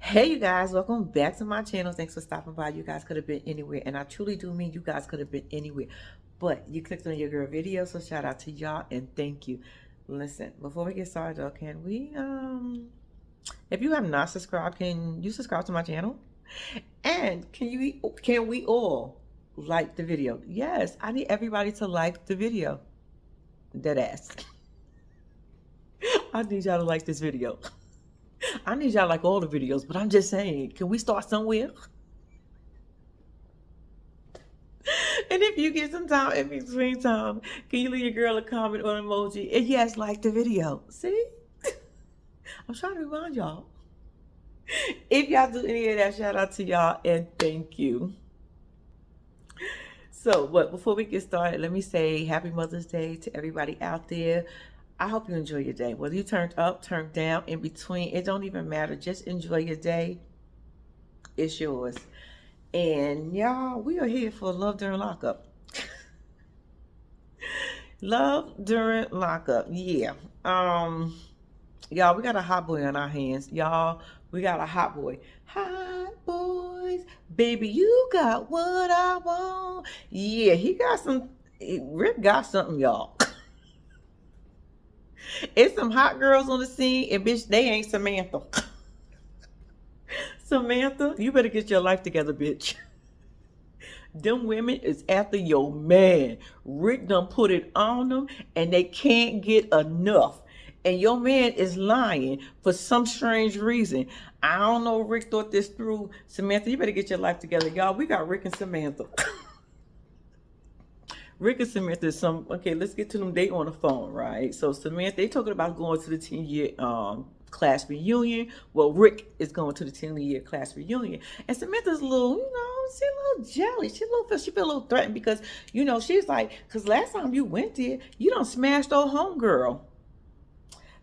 Hey you guys, welcome back to my channel. Thanks for stopping by. You guys could have been anywhere, and I truly do mean you guys could have been anywhere, but you clicked on your girl video, so shout out to y'all and thank you. Listen, before we get started though, can we if you have not subscribed, can you subscribe to my channel? And can we all like the video? Yes, I need everybody to like the video. Dead ass. I need y'all to like this video. I need y'all like all the videos, but I'm just saying, can we start somewhere? And if you get some time in between time, can you leave your girl a comment or an emoji? And yes, like the video. See? I'm trying to remind y'all. If y'all do any of that, shout out to y'all and thank you. So, but before we get started, let me say happy Mother's Day to everybody out there. I hope you enjoy your day. Whether you turned up, turned down, in between, it don't even matter. Just enjoy your day. It's yours. And y'all, we are here for Love During Lockup. Love During Lockup. Yeah. Y'all, we got a hot boy on our hands. Y'all, we got a hot boy. Hot boys. Baby, you got what I want. Yeah, Rick got something, y'all. It's some hot girls on the scene, and bitch, they ain't Samantha. Samantha, you better get your life together, bitch. Them women is after your man. Rick done put it on them, and they can't get enough. And your man is lying for some strange reason. I don't know if Rick thought this through. Samantha, you better get your life together. Y'all, we got Rick and Samantha. Rick and Samantha is okay, let's get to them. They on the phone, right? So Samantha, they talking about going to the 10-year class reunion. Well, Rick is going to the 10-year class reunion. And Samantha's a little, she's a little jealous. She feel a little threatened because, she's like, because last time you went there, you done smashed old homegirl.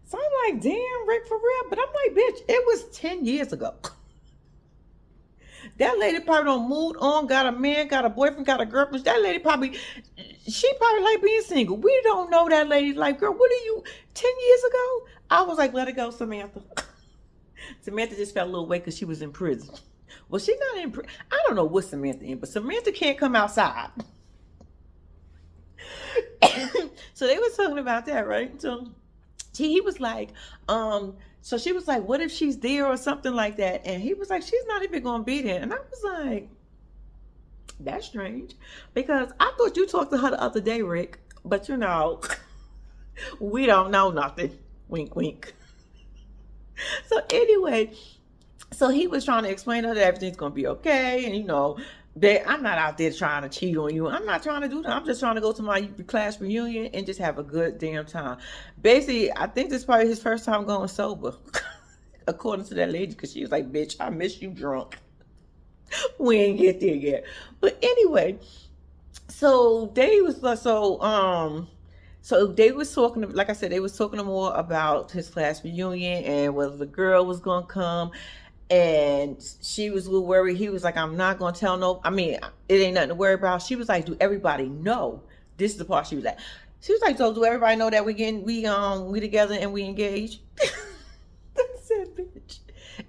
So I'm like, damn, Rick, for real? But I'm like, bitch, it was 10 years ago. That lady probably done moved on, got a man, got a boyfriend, got a girlfriend. That lady she probably like being single. We don't know that lady. Like, girl, what are you, 10 years ago? I was like, let it go, Samantha. Samantha just felt a little weight because she was in prison. Well, she's not in prison. I don't know what Samantha in, but Samantha can't come outside. So they were talking about that, right? So he was like, so she was like, what if she's there or something like that? And he was like, she's not even going to be there. And I was like, that's strange. Because I thought you talked to her the other day, Rick. But we don't know nothing. Wink, wink. So anyway, so he was trying to explain to her that everything's going to be okay. And, I'm not out there trying to cheat on you. I'm not trying to do that. I'm just trying to go to my class reunion and just have a good damn time. Basically, I think this is probably his first time going sober, according to that lady, because she was like, bitch, I miss you drunk. We ain't get there yet. But anyway, so they was talking, like I said, they was talking more about his class reunion and whether the girl was going to come. And she was a little worried. He was like, I'm not going to tell it ain't nothing to worry about. She was like, do everybody know? This is the part she was at. She was like, so do everybody know that we together and we engaged? I said, bitch,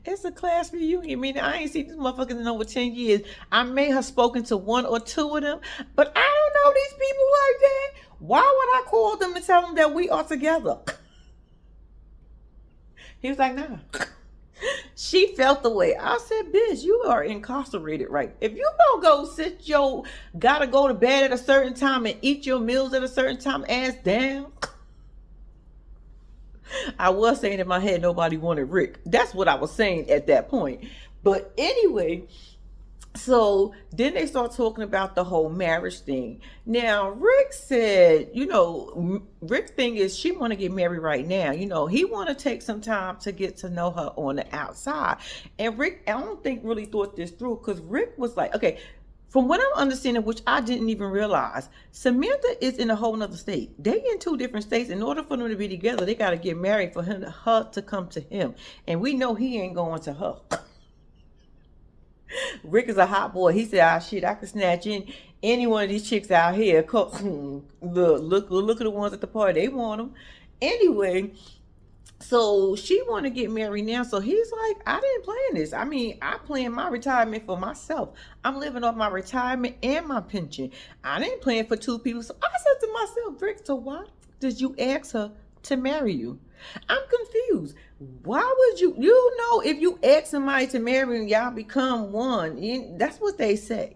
it's a class reunion. I mean, I ain't seen these motherfuckers in over 10 years. I may have spoken to one or two of them, but I don't know these people like that. Why would I call them and tell them that we are together? He was like, nah. She felt the way. I said, bitch, you are incarcerated, right? If you don't gotta go to bed at a certain time and eat your meals at a certain time, ass down. I was saying in my head, nobody wanted Rick. That's what I was saying at that point. But anyway, so then they start talking about the whole marriage thing. Now, Rick said, Rick thing is she want to get married right now. He want to take some time to get to know her on the outside. And Rick, I don't think really thought this through because Rick was like, okay, from what I'm understanding, which I didn't even realize, Samantha is in a whole nother state. They in two different states. In order for them to be together, they got to get married for her to come to him. And we know he ain't going to her. Rick is a hot boy. He said, shit, I could snatch in any one of these chicks out here. Look at the ones at the party. They want them. Anyway, So she want to get married now. So he's like, I didn't plan this. I mean, I planned my retirement for myself. I'm living off my retirement and my pension. I didn't plan for two people. So I said to myself, Rick, so why did you ask her to marry you? I'm confused. Why would you know, if you ask somebody to marry you, y'all become one. That's what they say.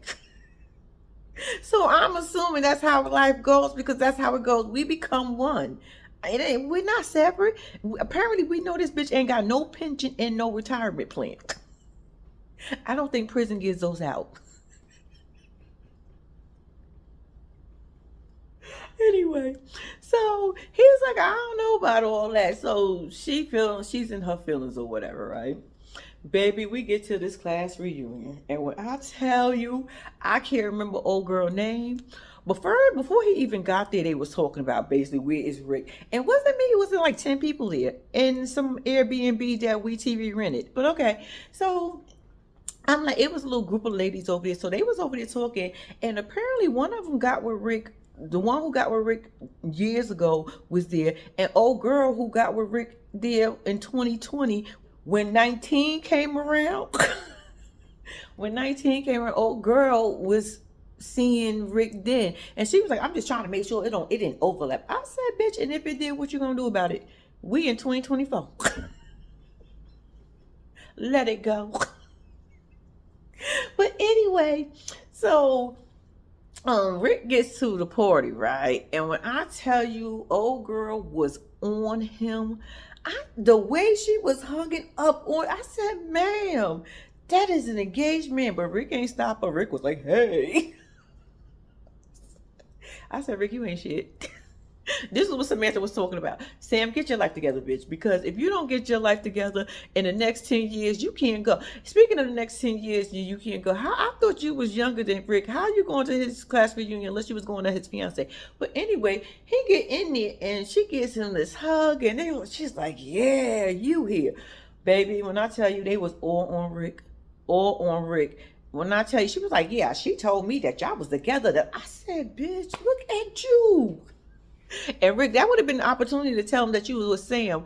So I'm assuming that's how life goes, because that's how it goes. We become one. We're not separate. Apparently, we know this bitch ain't got no pension and no retirement plan. I don't think prison gives those out. Anyway, so he's like, I don't know about all that. So she's in her feelings or whatever, right? Baby, we get to this class reunion, and when I tell you, I can't remember old girl name. Before he even got there, they was talking about basically where is Rick, and wasn't me. It was like 10 people there in some Airbnb that we TV rented. But okay, so I'm like, it was a little group of ladies over there, so they was over there talking, and apparently one of them got with Rick. The one who got with Rick years ago was there, and old girl who got with Rick there in 2020 when 19 came around. When 19 came around, old girl was seeing Rick then, and she was like, I'm just trying to make sure it didn't overlap. I said, bitch, and if it did, what you gonna do about it? We in 2024. Let it go. But anyway, so Rick gets to the party, right? And when I tell you, old girl was on him, the way she was hugging up on, I said, ma'am, that is an engaged man. But Rick ain't stop her. Rick was like, hey. I said, Rick, you ain't shit. This is what Samantha was talking about. Sam, get your life together, bitch. Because if you don't get your life together in the next 10 years, you can't go. Speaking of the next 10 years, you can't go. I thought you was younger than Rick. How are you going to his class reunion unless you was going to his fiance? But anyway, he get in there and she gives him this hug, and she's like, yeah, you here. Baby, when I tell you, they was all on Rick. All on Rick. When I tell you, she was like, yeah, she told me that y'all was together. That I said, bitch, look at you. And Rick, that would have been an opportunity to tell him that you was with Sam.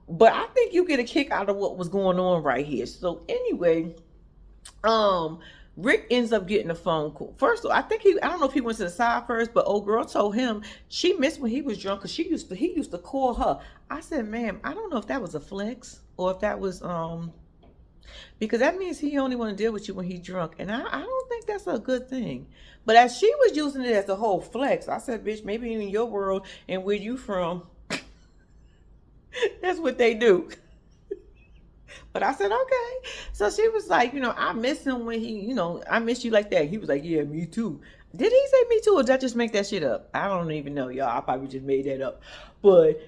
But I think you get a kick out of what was going on right here. So anyway, Rick ends up getting a phone call. First of all, I don't know if he went to the side first, but old girl told him she missed when he was drunk, because he used to call her. I said, ma'am, I don't know if that was a flex or if that was because that means he only want to deal with you when he's drunk, and I don't think that's a good thing. But as she was using it as a whole flex, I said, bitch, maybe in your world and where you from, that's what they do. But I said, okay. So she was like, I miss him when I miss you like that. He was like, yeah, me too. Did he say me too, or did I just make that shit up? I don't even know, y'all. I probably just made that up. But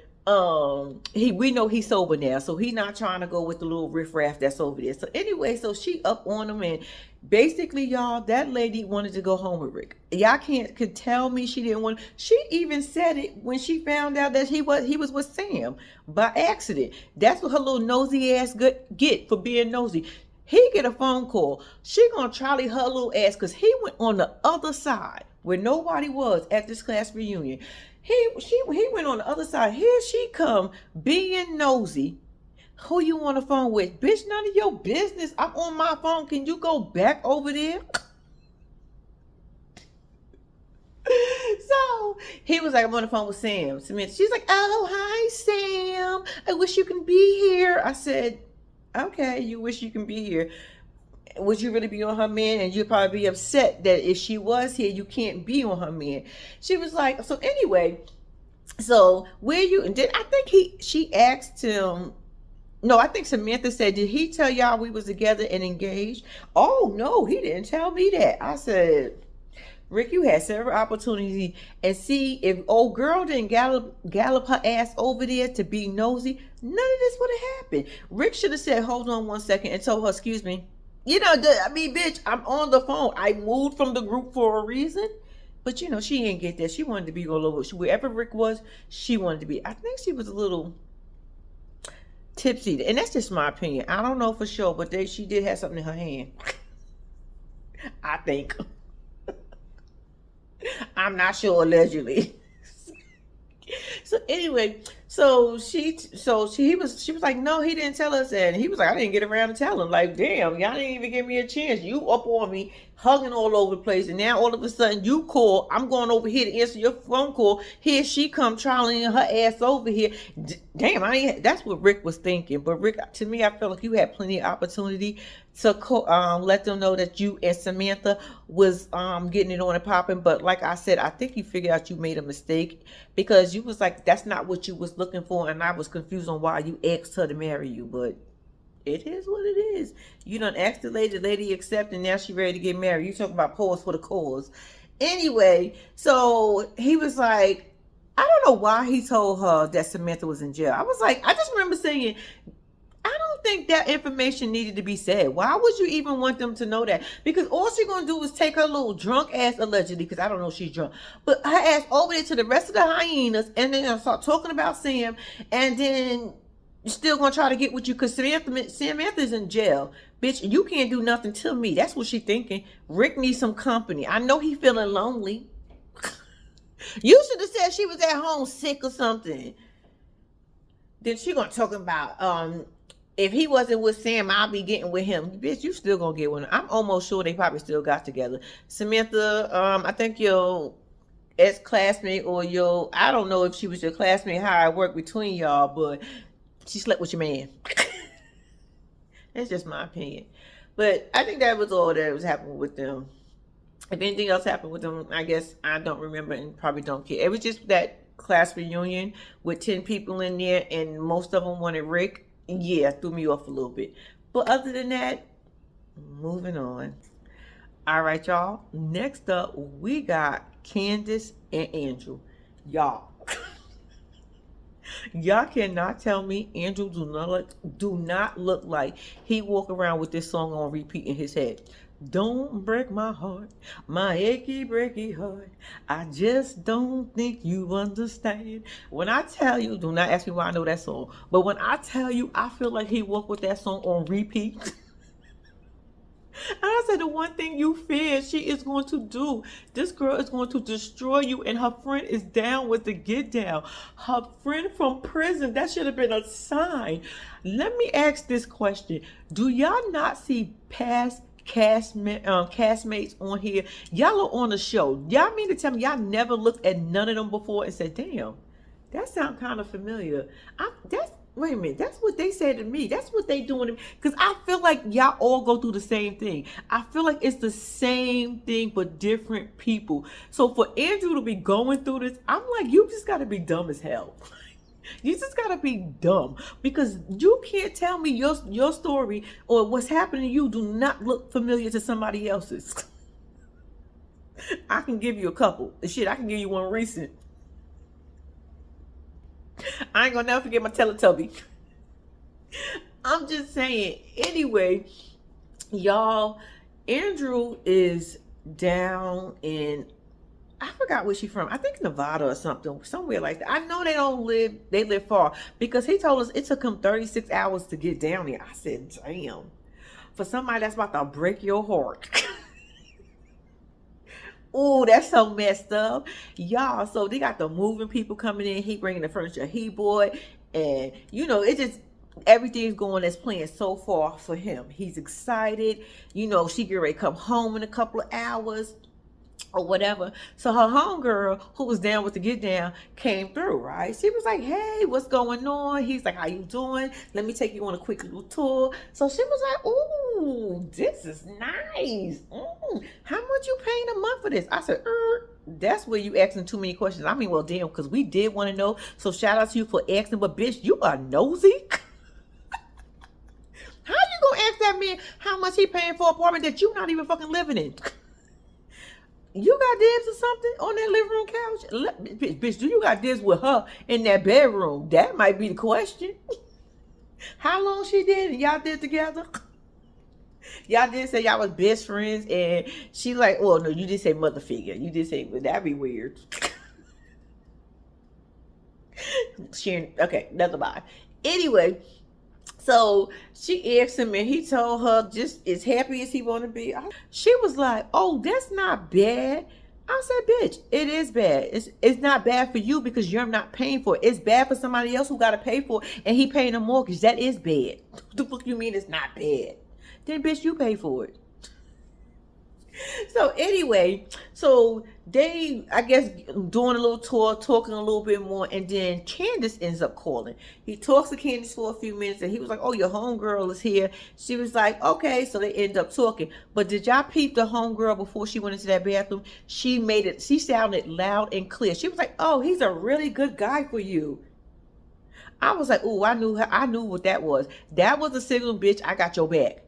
we know he's sober now, so he not trying to go with the little riffraff that's over there. So anyway, so she up on him, and basically, y'all, that lady wanted to go home with Rick. Y'all could tell me she didn't want. She even said it when she found out that he was with Sam by accident. That's what her little nosy ass get for being nosy. He get a phone call. She gonna Charlie her little ass, because he went on the other side where nobody was at this class reunion. He went on the other side. Here she come being nosy. Who you on the phone with? Bitch, none of your business. I'm on my phone. Can you go back over there? So he was like, I'm on the phone with Sam. She's like, oh, hi, Sam. I wish you can be here. I said, okay, you wish you can be here. Would you really be on her man? And you'd probably be upset that if she was here, you can't be on her man. She was like, so anyway, so where you, and then I think she asked him, no, I think Samantha said, did he tell y'all we was together and engaged? Oh, no, he didn't tell me that. I said, Rick, you had several opportunities, and see, if old girl didn't gallop her ass over there to be nosy, none of this would have happened. Rick should have said, hold on one second, and told her, excuse me. Bitch, I'm on the phone. I moved from the group for a reason. But, she didn't get that. She wanted to be all over. Wherever Rick was, she wanted to be. I think she was a little tipsy. And that's just my opinion. I don't know for sure, but she did have something in her hand. I think. I'm not sure, allegedly. So anyway, She was like, no, he didn't tell us that. And he was like, I didn't get around to telling. Like, damn, y'all didn't even give me a chance. You up on me, hugging all over the place, and now all of a sudden you call. I'm going over here to answer your phone call. Here she come trolleying her ass over here. Damn, that's what Rick was thinking. But Rick, to me, I felt like you had plenty of opportunity to let them know that you and Samantha was getting it on and popping. But like I said, I think you figured out you made a mistake, because you was like, that's not what you was looking for, and I was confused on why you asked her to marry you. But it is what it is. You done asked the lady accept, and now she ready to get married. You talking about pause for the cause. Anyway, so he was like, I don't know why he told her that Samantha was in jail. I was like, I just remember saying, I don't think that information needed to be said. Why would you even want them to know that? Because all she's going to do is take her little drunk ass, allegedly, because I don't know if she's drunk, but her ass over there to the rest of the hyenas, and then start talking about Sam, and then you're still going to try to get with you because Samantha's in jail. Bitch, you can't do nothing to me. That's what she thinking. Rick needs some company. I know he feeling lonely. You should have said she was at home sick or something. Then she going to talk about, if he wasn't with Sam, I'll be getting with him. Bitch, you still gonna get with him. I'm almost sure they probably still got together. Samantha, I think your ex-classmate or I don't know if she was your classmate, how it worked between y'all, but she slept with your man. That's just my opinion. But I think that was all that was happening with them. If anything else happened with them, I guess I don't remember and probably don't care. It was just that class reunion with 10 people in there, and most of them wanted Rick. Yeah, threw me off a little bit. But other than that, moving on. All right, y'all. Next up, we got Candace and Andrew. Y'all. Y'all cannot tell me Andrew do not look like he walk around with this song on repeat in his head. Don't break my heart, my achy breaky heart. I just don't think you understand. When I tell you, do not ask me why I know that song, but when I tell you, I feel like he walked with that song on repeat. And I said, the one thing you fear she is going to do, this girl is going to destroy you, and her friend is down with the get down. Her friend from prison, that should have been a sign. Let me ask this question. Do y'all not see past castmates on here? Y'all are on the show. Y'all mean to tell me y'all never looked at none of them before and said, damn, that sounds kind of familiar. Wait a minute, that's what they said to me. That's what they doing to me. Because I feel like y'all all go through the same thing. I feel like it's the same thing but different people. So for Andrew to be going through this, I'm like, you just got to be dumb as hell. You just gotta be dumb, because you can't tell me your story or what's happening to you do not look familiar to somebody else's. I can give you a couple. Shit, I can give you one recent. I ain't gonna never forget my Teletubby. I'm just saying. Anyway, y'all, Andrew is down in, I forgot where she's from. I think Nevada or something, somewhere like that. I know they live far, because he told us it took him 36 hours to get down here. I said, damn. For somebody that's about to break your heart. Oh, that's so messed up. Y'all, so they got the moving people coming in. He bringing the furniture he bought. And, it just, everything's going as planned so far for him. He's excited. She get ready to come home in a couple of hours or whatever. So her homegirl, who was down with the get down, came through, right? She was like, hey, what's going on? He's like, how you doing? Let me take you on a quick little tour. So she was like, ooh, this is nice. How much you paying a month for this? I said, that's where you asking too many questions. I mean, well, damn, because we did want to know. So shout out to you for asking, but bitch, you are nosy. How you gonna ask that man how much he paying for an apartment that you not even fucking living in? You got dibs or something on that living room couch? Bitch, do you got dibs with her in that bedroom? That might be the question. How long she did and y'all did together? Y'all did say y'all was best friends, and she like, well, no, you did say mother figure. You did say, well, that'd be weird. Okay, nothing about it. Anyway, so she asked him, and he told her just as happy as he want to be. She was like, oh, that's not bad. I said, bitch, it is bad. It's not bad for you because you're not paying for it. It's bad for somebody else who got to pay for it and he paying a mortgage. That is bad. What the fuck you mean it's not bad? Then, bitch, you pay for it. So anyway, so they, I guess, doing a little tour, talking a little bit more, and then Candace ends up calling. He talks to Candace for a few minutes, and he was like, "Oh, your homegirl is here." She was like, "Okay," so they end up talking. But did y'all peep the homegirl before she went into that bathroom? She made it. She sounded loud and clear. She was like, "Oh, he's a really good guy for you." I was like, "Oh, I knew her. I knew what that was. That was a signal, bitch. I got your back."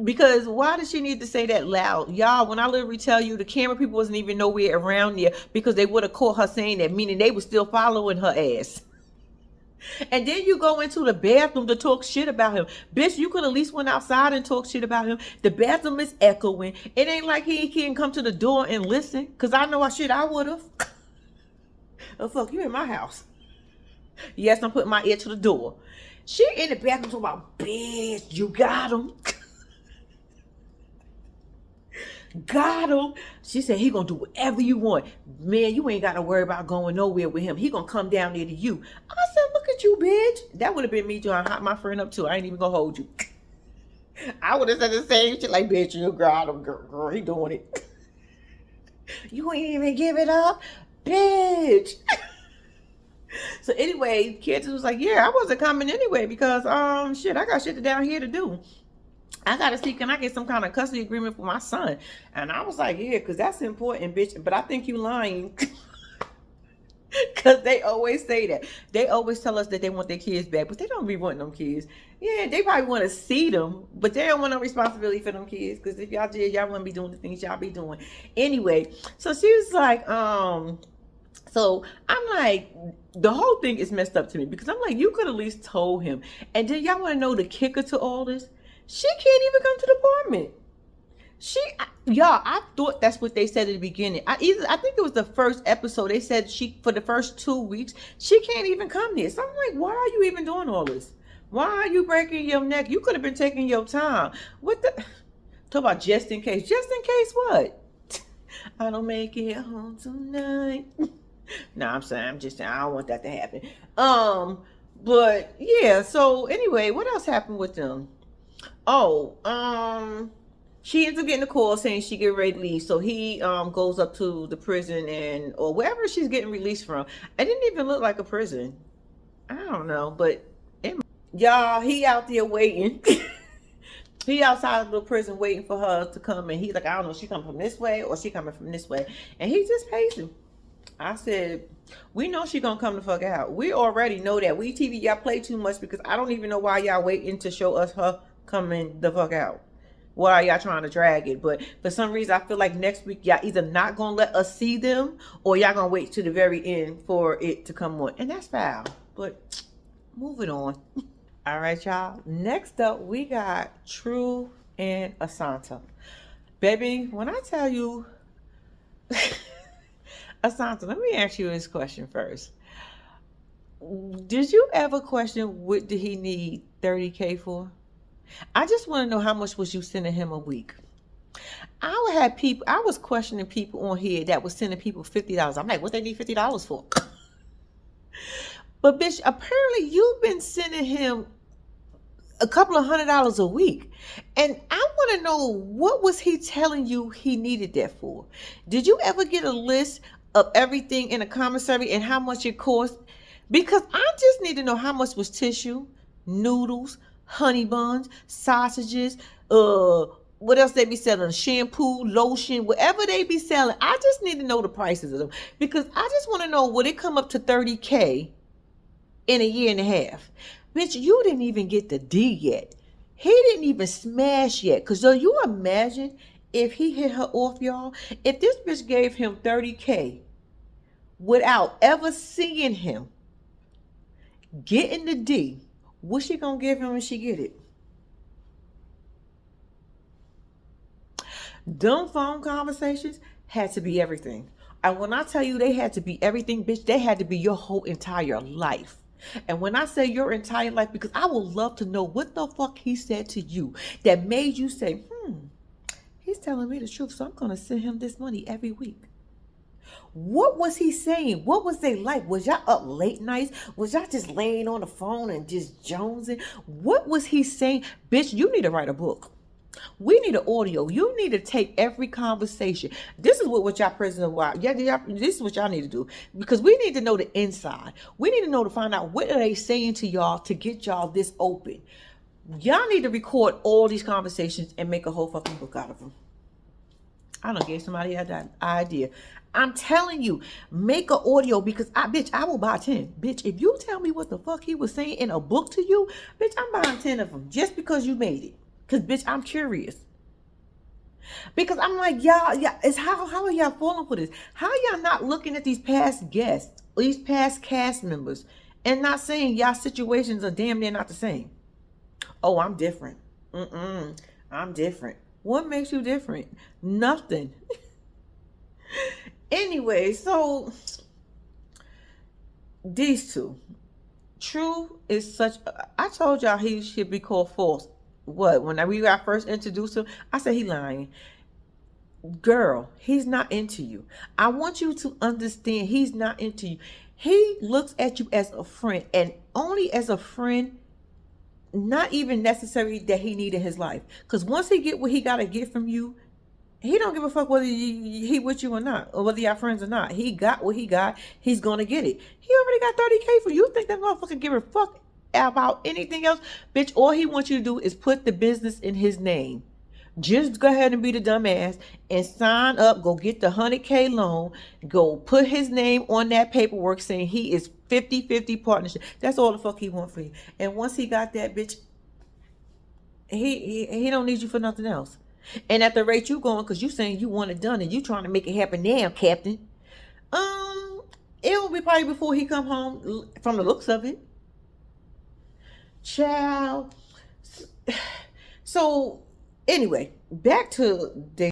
Because why does she need to say that loud? Y'all, when I literally tell you the camera people wasn't even nowhere around there because they would have caught her saying that, meaning they were still following her ass. And then you go into the bathroom to talk shit about him. Bitch, you could at least went outside and talk shit about him. The bathroom is echoing. It ain't like he can come to the door and listen. Because I know I would have. Oh, fuck, you in my house. Yes, I'm putting my ear to the door. She in the bathroom talking about, bitch, you got him. Got him. She said he gonna do whatever you want. Man, you ain't gotta worry about going nowhere with him. He gonna come down there to you. I said, look at you, bitch. That would have been me trying to hot my friend up too. I ain't even gonna hold you. I would have said the same shit like, bitch, you got him, girl, he doing it. You ain't even give it up, bitch. So anyway, kids was like, yeah, I wasn't coming anyway because shit, I got shit down here to do. I gotta see, can I get some kind of custody agreement for my son? And I was like, yeah, because that's important, bitch. But I think you lying. Because they always say that. They always tell us that they want their kids back, but they don't be wanting them kids. Yeah, they probably want to see them, but they don't want no responsibility for them kids. Because if y'all did, y'all wouldn't be doing the things y'all be doing. Anyway, so she was like, so I'm like, the whole thing is messed up to me. Because I'm like, you could at least told him. And then y'all want to know the kicker to all this? She can't even come to the apartment. Y'all, I thought that's what they said at the beginning. I think it was the first episode. They said for the first 2 weeks, she can't even come there. So I'm like, why are you even doing all this? Why are you breaking your neck? You could have been taking your time. What the? Talk about just in case. Just in case what? I don't make it home tonight. No, I'm saying, I don't want that to happen. But yeah, so anyway, what else happened with them? She ends up getting a call saying she get ready to leave. So he goes up to the prison or wherever she's getting released from. It didn't even look like a prison. I don't know, but y'all, he out there waiting. He outside of the prison waiting for her to come, and he's like, I don't know, she coming from this way or she coming from this way, and he just pacing. I said, we know she gonna come the fuck out. We already know that. We TV, y'all play too much because I don't even know why y'all waiting to show us her coming the fuck out. Why are y'all trying to drag it? But for some reason, I feel like next week y'all either not gonna let us see them or y'all gonna wait to the very end for it to come on, and that's foul. But moving on. All right, y'all. Next up, we got True and Asanta. Baby, when I tell you, Asanta, let me ask you this question first. Did you ever question what did he need 30K for? I just want to know how much was you sending him a week? I was questioning people on here that was sending people $50. I'm like, what they need $50 for? But bitch, apparently you've been sending him a couple of $100 a week. And I want to know, what was he telling you he needed that for? Did you ever get a list of everything in a commissary and how much it cost? Because I just need to know how much was tissue, noodles, honey buns, sausages, what else they be selling? Shampoo, lotion, whatever they be selling. I just need to know the prices of them. Because I just want to know, would it come up to 30K in a year and a half? Bitch, you didn't even get the D yet. He didn't even smash yet. Because do you imagine if he hit her off, y'all? If this bitch gave him 30K without ever seeing him getting the D, what's she going to give him when she get it? Them phone conversations had to be everything. And when I tell you they had to be everything, bitch, they had to be your whole entire life. And when I say your entire life, because I would love to know what the fuck he said to you that made you say, he's telling me the truth, so I'm going to send him this money every week. What was he saying? What was they like? Was y'all up late nights? Was y'all just laying on the phone and just jonesing? What was he saying? Bitch, you need to write a book. We need an audio. You need to take every conversation. This is what y'all president wild. Yeah, this is what y'all need to do because we need to know the inside. We need to know to find out what are they saying to y'all to get y'all this open. Y'all need to record all these conversations and make a whole fucking book out of them. I don't give somebody that idea. I'm telling you, make an audio because I will buy 10. Bitch, if you tell me what the fuck he was saying in a book to you, bitch, I'm buying 10 of them just because you made it. Cause bitch, I'm curious. Because I'm like, y'all, it's how are y'all falling for this? How y'all not looking at these past guests, these past cast members, and not saying y'all situations are damn near not the same? Oh, I'm different. I'm different. What makes you different? Nothing. Anyway, so these two. True is such. I told y'all he should be called false. What? When we got first introduced him, I said he lying. Girl, he's not into you. I want you to understand he's not into you. He looks at you as a friend and only as a friend, not even necessary that he need in his life. Because once he get what he got to get from you, he don't give a fuck whether he with you or not, or whether y'all friends or not. He got what he got. He's gonna get it. He already got 30K for you. Think that motherfucker give a fuck about anything else? Bitch, all he wants you to do is put the business in his name. Just go ahead and be the dumbass and sign up. Go get the 100K loan. Go put his name on that paperwork saying he is 50-50 partnership. That's all the fuck he want for you. And once he got that, bitch, he don't need you for nothing else. And at the rate you going, because you saying you want it done and you trying to make it happen now, Captain. It will be probably before he come home from the looks of it. Child. So anyway, back to the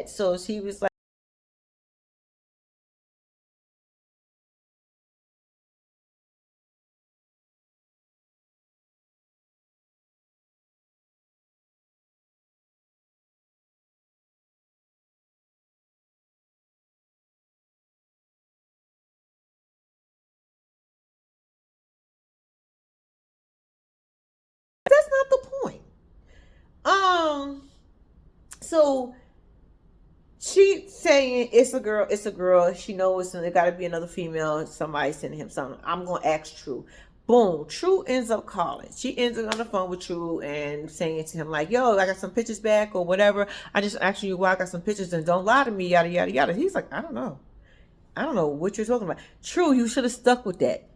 So she was like, that's not the point. Um, so she saying it's a girl. She knows it got to be another female. Somebody sending him something. I'm gonna ask True. Boom. True ends up calling. She ends up on the phone with True and saying to him like, "Yo, I got some pictures back or whatever. I just asked you why I got some pictures and don't lie to me. Yada yada yada." He's like, "I don't know. I don't know what you're talking about." True, you should have stuck with that.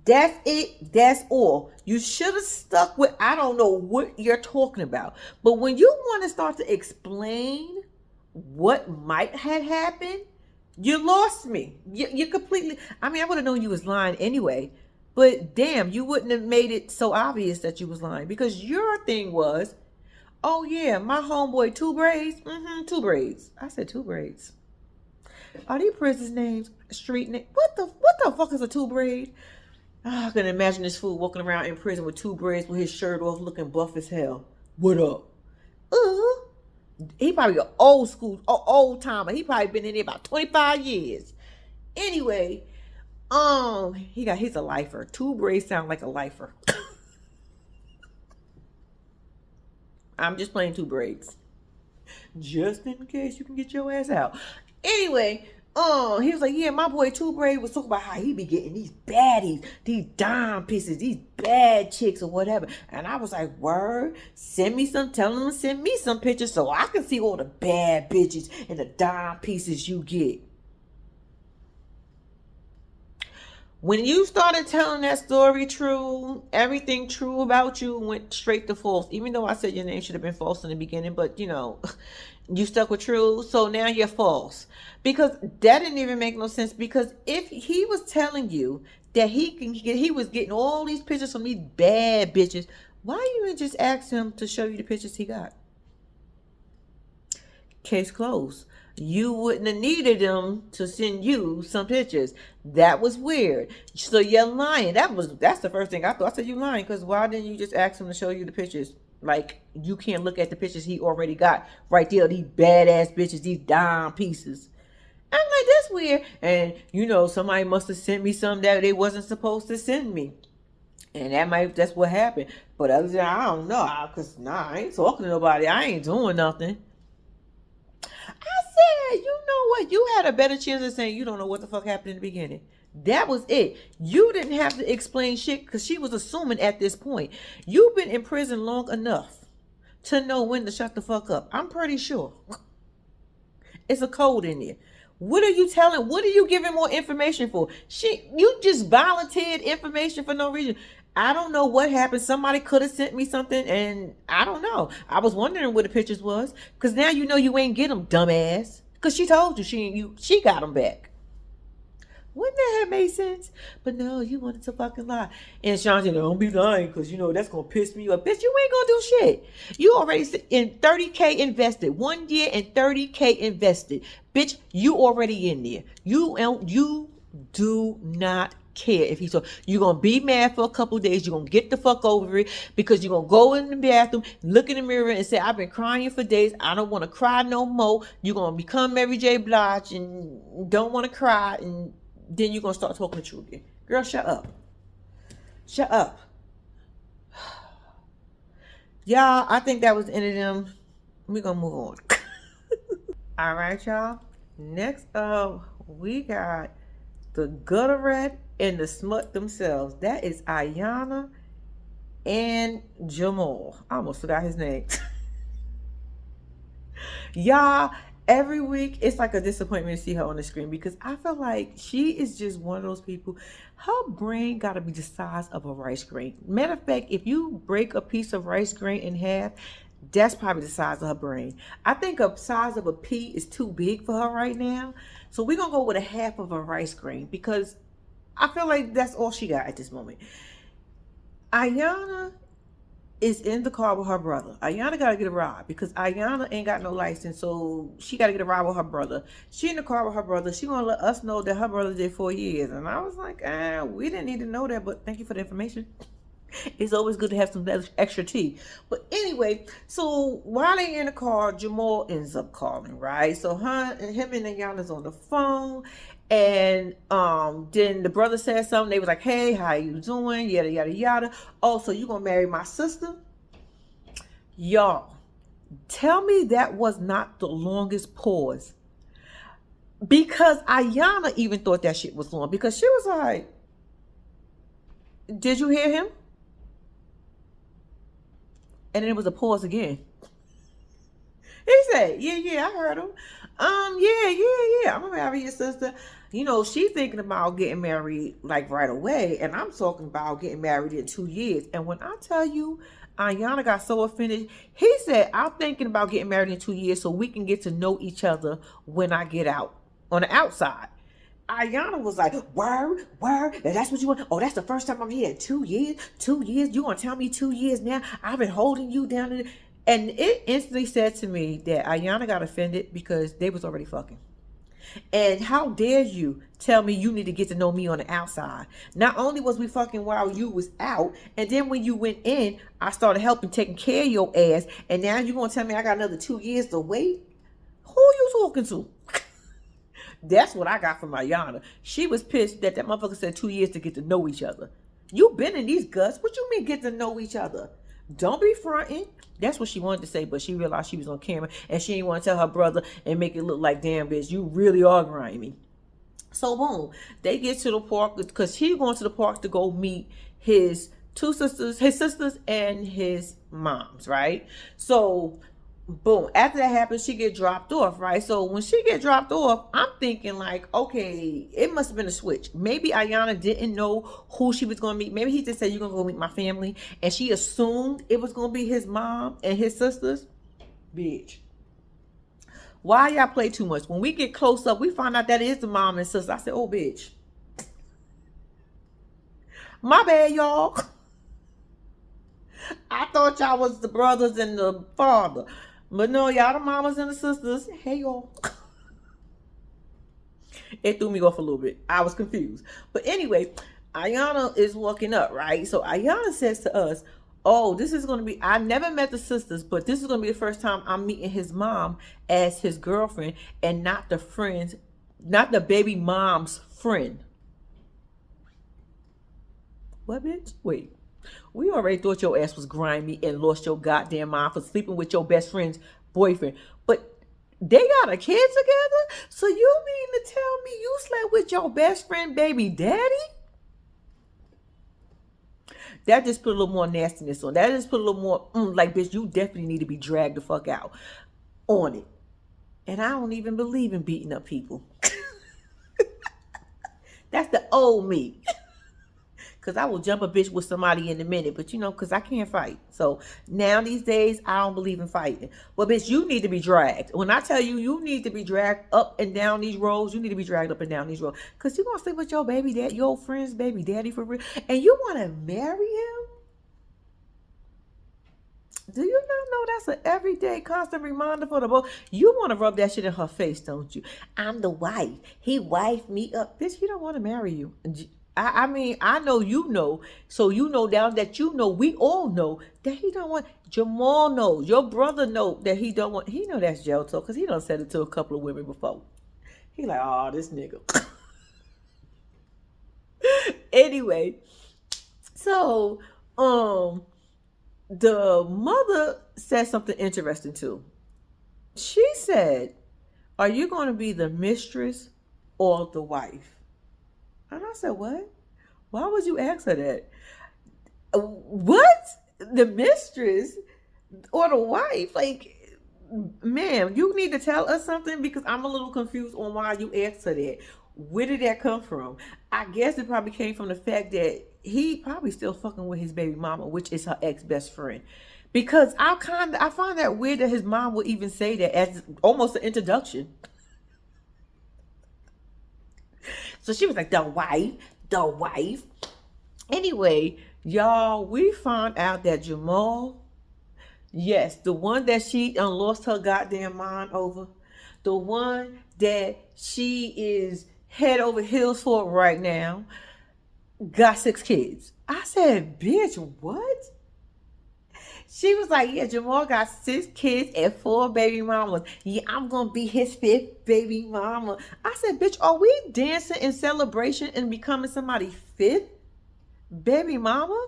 That's it. That's all. You should have stuck with, I don't know what you're talking about. But when you want to start to explain what might have happened, you lost me. You completely, I mean, I would have known you was lying anyway. But damn, you wouldn't have made it so obvious that you was lying. Because your thing was, oh yeah, my homeboy, two braids. Two braids. I said two braids. Are these prisoners' names? Street name? What the fuck is a two braid? I can imagine this fool walking around in prison with two braids with his shirt off looking buff as hell. What up? He probably an old school, old timer. He probably been in there about 25 years. Anyway, he's a lifer. Two braids sound like a lifer. I'm just playing two braids. Just in case you can get your ass out. Anyway, he was like, yeah, my boy Two Braid was talking about how he be getting these baddies, these dime pieces, these bad chicks or whatever. And I was like, word, tell him to send me some pictures so I can see all the bad bitches and the dime pieces you get. When you started telling that story true, everything true about you went straight to false. Even though I said your name should have been false in the beginning, but you stuck with true, so now you're false. Because that didn't even make no sense. Because if he was telling you that he was getting all these pictures from these bad bitches, why you didn't just ask him to show you the pictures he got? Case closed. You wouldn't have needed them to send you some pictures. That was weird. So you're lying. That's the first thing I thought. I said you lying because why didn't you just ask him to show you the pictures? Like you can't look at the pictures he already got right there. These badass bitches, these dime pieces. I'm like, that's weird. And somebody must have sent me something that they wasn't supposed to send me. And that's what happened. But other than that, I don't know. Cause I ain't talking to nobody. I ain't doing nothing. I said, you know what? You had a better chance of saying you don't know what the fuck happened in the beginning. That was it. You didn't have to explain shit because she was assuming at this point. You've been in prison long enough to know when to shut the fuck up. I'm pretty sure. It's a code in there. What are you telling? What are you giving more information for? You just volunteered information for no reason. I don't know what happened. Somebody could have sent me something, and I don't know. I was wondering where the pictures was, because now you know you ain't get them, dumbass. Because she told you she got them back. Wouldn't that have made sense? But no, you wanted to fucking lie. And Sean said, don't be lying, because that's going to piss me off. Bitch, you ain't going to do shit. You already in 30K invested. 1 year and 30K invested. Bitch, you already in there. You do not care if he's so. You're going to be mad for a couple of days. You're going to get the fuck over it because you're going to go in the bathroom, look in the mirror and say, I've been crying for days. I don't want to cry no more. You're going to become Mary J. Blige and don't want to cry, and then you're going to start talking the truth again. Girl, shut up. Shut up. Y'all, I think that was the end of them. We're going to move on. All right, y'all. Next up, we got the Gutter Rat and the Smut themselves. That is Ayana and Jamal. I almost forgot his name. Y'all, every week it's like a disappointment to see her on the screen because I feel like she is just one of those people. Her brain got to be the size of a rice grain. Matter of fact, if you break a piece of rice grain in half, that's probably the size of her brain. I think a size of a pea is too big for her right now. So we're going to go with a half of a rice grain because I feel like that's all she got at this moment. Ayana is in the car with her brother. Ayana gotta get a ride because Ayana ain't got no license, so she gotta get a ride with her brother. She in the car with her brother. She gonna let us know that her brother did 4 years. And I was like, we didn't need to know that, but thank you for the information. It's always good to have some extra tea. But anyway, so while they in the car, Jamal ends up calling, right? So him and Ayana's on the phone. And then the brother said something. They was like, hey, how you doing? Yada yada yada. Oh, so you gonna marry my sister? Y'all, tell me that was not the longest pause. Because Ayana even thought that shit was long. Because she was like, did you hear him? And then it was a pause again. He said, yeah, I heard him. Yeah. I'm gonna marry your sister. You know, she thinking about getting married like right away. And I'm talking about getting married in 2 years. And when I tell you, Ayana got so offended. He said, I'm thinking about getting married in 2 years so we can get to know each other when I get out on the outside. Ayana was like, word, that's what you want? Oh, that's the first time I'm here. 2 years? 2 years? You gonna tell me 2 years now? I've been holding you down. And it instantly said to me that Ayana got offended because they was already fucking. And how dare you tell me you need to get to know me on the outside? Not only was we fucking while you was out, and then when you went in, I started helping taking care of your ass, and now you gonna tell me I got another 2 years to wait? Who you talking to? That's what I got from Ayana. She was pissed that motherfucker said 2 years to get to know each other. You been in these guts. What you mean get to know each other? Don't be fronting. That's what she wanted to say, but she realized she was on camera and she didn't want to tell her brother and make it look like, damn bitch, you really are grimy. So boom, they get to the park because he's going to the park to go meet his sisters and his moms, right? So boom, after that happens, she get dropped off, right? So when she get dropped off, I'm thinking like, okay, it must have been a switch. Maybe Ayana didn't know who she was going to meet. Maybe he just said, you're going to go meet my family. And she assumed it was going to be his mom and his sisters. Bitch. Why y'all play too much? When we get close up, we find out that it is the mom and sister. I said, oh, bitch. My bad, y'all. I thought y'all was the brothers and the father. But no, y'all the mamas and the sisters. Hey, y'all. It threw me off a little bit. I was confused. But anyway, Ayana is walking up, right? So Ayana says to us, oh, this is going to be, I never met the sisters, but this is going to be the first time I'm meeting his mom as his girlfriend and not the friends, not the baby mom's friend. What, bitch? Wait. We already thought your ass was grimy and lost your goddamn mind for sleeping with your best friend's boyfriend. But they got a kid together? So you mean to tell me you slept with your best friend baby daddy? That just put a little more nastiness on. That just put a little more, like, bitch, you definitely need to be dragged the fuck out on it. And I don't even believe in beating up people. That's the old me. Because I will jump a bitch with somebody in a minute. But, you know, because I can't fight. So, now these days, I don't believe in fighting. Well, bitch, you need to be dragged. When I tell you, you need to be dragged up and down these roads. You need to be dragged up and down these roads. Because you're going to sleep with your baby daddy, your friend's baby daddy for real. And you want to marry him? Do you not know that's an everyday constant reminder for the both? You want to rub that shit in her face, don't you? I'm the wife. He wifed me up. Bitch, he don't want to marry you. I mean, I know you know. So you know now that you know, we all know that he don't want. Jamal knows. Your brother know that he don't want. He know that's jail talk because he done said it to a couple of women before. He like, oh, this nigga. Anyway, so the mother said something interesting too. She said, are you going to be the mistress or the wife? And I said, what? Why would you ask her that? What? The mistress or the wife? Like, ma'am, you need to tell us something because I'm a little confused on why you asked her that. Where did that come from? I guess it probably came from the fact that he probably still fucking with his baby mama, which is her ex-best friend. Because I find that weird that his mom would even say that as almost an introduction. So she was like, the wife. Anyway, Y'all, we found out that Jamal, yes, the one that she lost her goddamn mind over, the one that she is head over heels for right now, got 6 kids. I said, bitch, what? She was like, yeah, Jamal got 6 kids and 4 baby mamas. Yeah, I'm gonna be his 5th baby mama. I said, bitch, are we dancing in celebration and becoming somebody's 5th baby mama?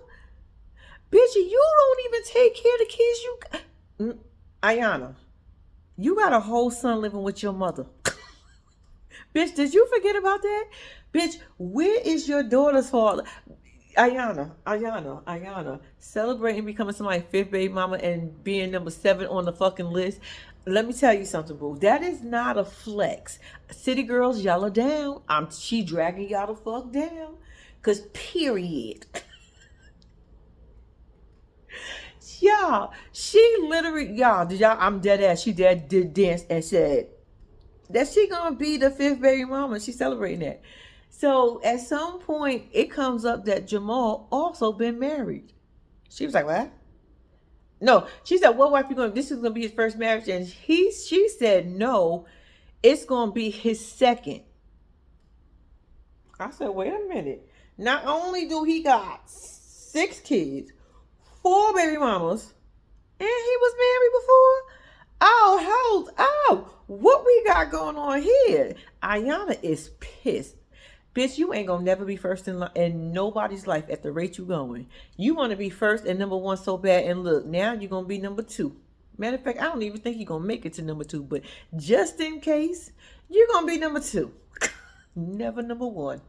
Bitch, you don't even take care of the kids you got. Ayana, you got a whole son living with your mother. Bitch, did you forget about that? Bitch, where is your daughter's father? Ayana, celebrating becoming somebody's 5th baby mama and being number 7 on the fucking list. Let me tell you something, boo. That is not a flex. City girls, y'all are down. She dragging y'all the fuck down. Cause period. Y'all, she literally, y'all, I'm dead ass. She did dance and said that she gonna be the 5th baby mama. She's celebrating that. So at some point, it comes up that Jamal also been married. She was like, what? No, she said, what wife you gonna? This is gonna be his first marriage, and she said no, it's gonna be his second. I said, wait a minute. Not only do he got 6 kids, 4 baby mamas, and he was married before. Oh, what we got going on here? Ayana is pissed. Bitch, you ain't gonna never be first in nobody's life at the rate you going. You want to be first and number 1 so bad, and look, now you're gonna be number 2. Matter of fact, I don't even think you're gonna make it to number 2, but just in case, you're gonna be number 2. Never number 1.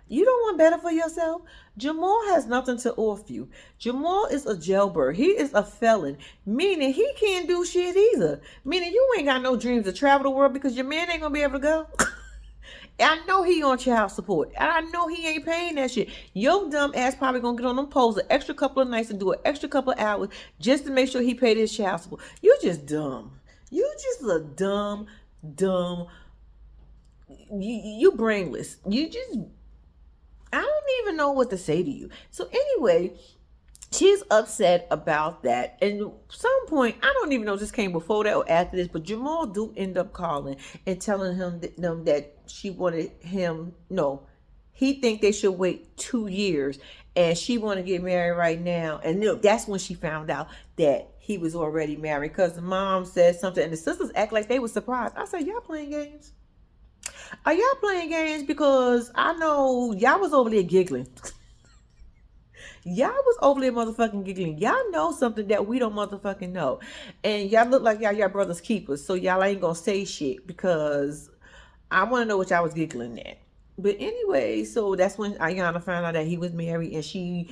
You don't want better for yourself? Jamal has nothing to offer you. Jamal is a jailbird. He is a felon, meaning he can't do shit either. Meaning you ain't got no dreams to travel the world because your man ain't gonna be able to go. I know he on child support. And I know he ain't paying that shit. Your dumb ass probably gonna get on them poles an extra couple of nights and do an extra couple of hours just to make sure he paid his child support. You just dumb. You just a dumb. You brainless. I don't even know what to say to you. So anyway, she's upset about that. And at some point, I don't even know if this came before that or after this, but Jamal do end up calling and telling them that she wanted him. No, he think they should wait 2 years, and she want to get married right now. And that's when she found out that he was already married, because the mom said something and the sisters act like they were surprised. I said, y'all playing games? Are y'all playing games? Because I know y'all was over there giggling. Y'all was over there motherfucking giggling. Y'all know something that we don't motherfucking know. And y'all look like y'all brothers keepers. So y'all ain't gonna say shit because I want to know what y'all was giggling at. But anyway, so that's when Ayana found out that he was married, and she's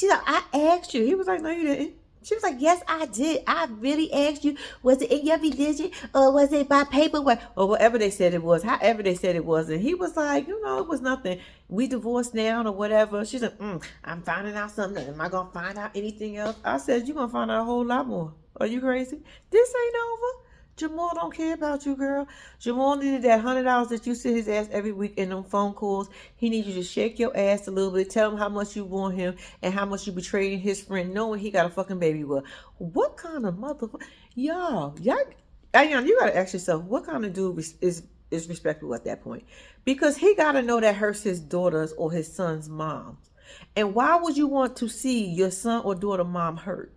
like, I asked you. He was like, no, you didn't. She was like, yes, I did. I really asked you. Was it in your religion, or was it by paperwork, or whatever they said it was, however they said it was. And he was like, it was nothing. We divorced now or whatever. She's like, I'm finding out something. Am I going to find out anything else? I said, you're going to find out a whole lot more. Are you crazy? This ain't over. Jamal don't care about you, girl. Jamal needed that $100 that you send his ass every week in them phone calls. He needs you to shake your ass a little bit, tell him how much you want him and how much you betrayed his friend, knowing he got a fucking baby with. What kind of motherfucker? Y'all, Ayan, you gotta ask yourself, what kind of dude is respectable at that point? Because he gotta know that hurts his daughter's or his son's mom. And why would you want to see your son or daughter mom hurt?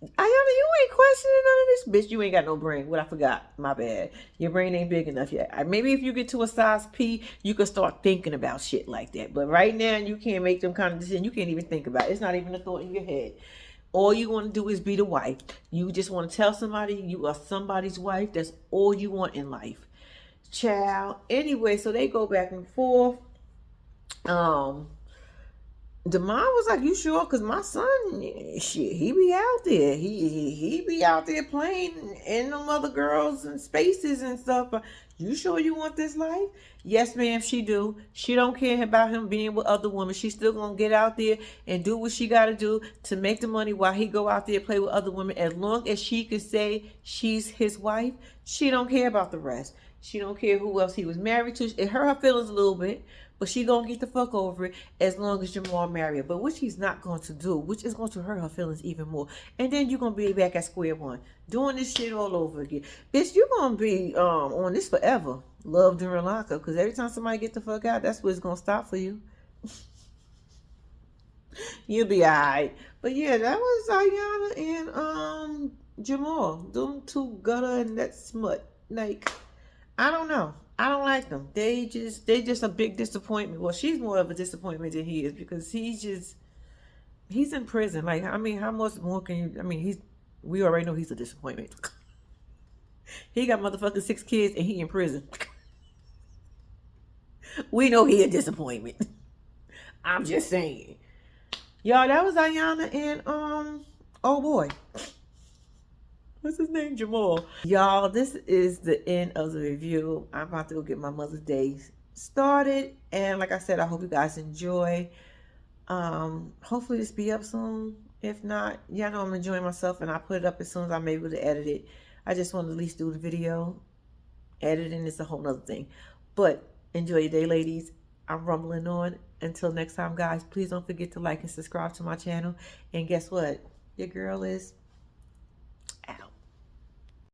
Ayana, you ain't questioning none of this. Bitch, you ain't got no brain. What I forgot. My bad. Your brain ain't big enough yet. Maybe if you get to a size P, you can start thinking about shit like that. But right now, you can't make them kind of decisions. You can't even think about it. It's not even a thought in your head. All you want to do is be the wife. You just want to tell somebody you are somebody's wife. That's all you want in life. Child. Anyway, so they go back and forth. The mom was like, you sure? Because my son, shit, he be out there. He be out there playing in them other girls and spaces and stuff. You sure you want this life? Yes, ma'am, she do. She don't care about him being with other women. She's still going to get out there and do what she got to do to make the money while he go out there and play with other women. As long as she can say she's his wife, She don't care about the rest. She don't care who else he was married to. It hurt her feelings a little bit, but she gonna get the fuck over it as long as Jamal marry her. But what she's not going to do, which is going to hurt her feelings even more. And then you're gonna be back at square one, doing this shit all over again. Bitch, you're gonna be on this forever. Love during lockup, because every time somebody get the fuck out, that's where it's gonna stop for you. You'll be alright. But yeah, that was Ayana and Jamal. Them two gutter and that smut. Like, I don't know. I don't like them. They just a big disappointment. Well, she's more of a disappointment than he is, because he's in prison. Like, I mean, how much more can you? I mean, we already know he's a disappointment. He got motherfucking 6 kids and he in prison. We know he a disappointment. I'm just saying. Y'all, that was Ayana and oh boy, what's his name? Jamal. Y'all, this is the end of the review. I'm about to go get my Mother's Day started, and like I said, I hope you guys enjoy. Hopefully this be up soon. If not, y'all know I'm enjoying myself, and I put it up as soon as I'm able to edit it. I just want to at least do the video. Editing is a whole nother thing. But enjoy your day, ladies. I'm rumbling on. Until next time, guys, please don't forget to like and subscribe to my channel. And guess what? Your girl is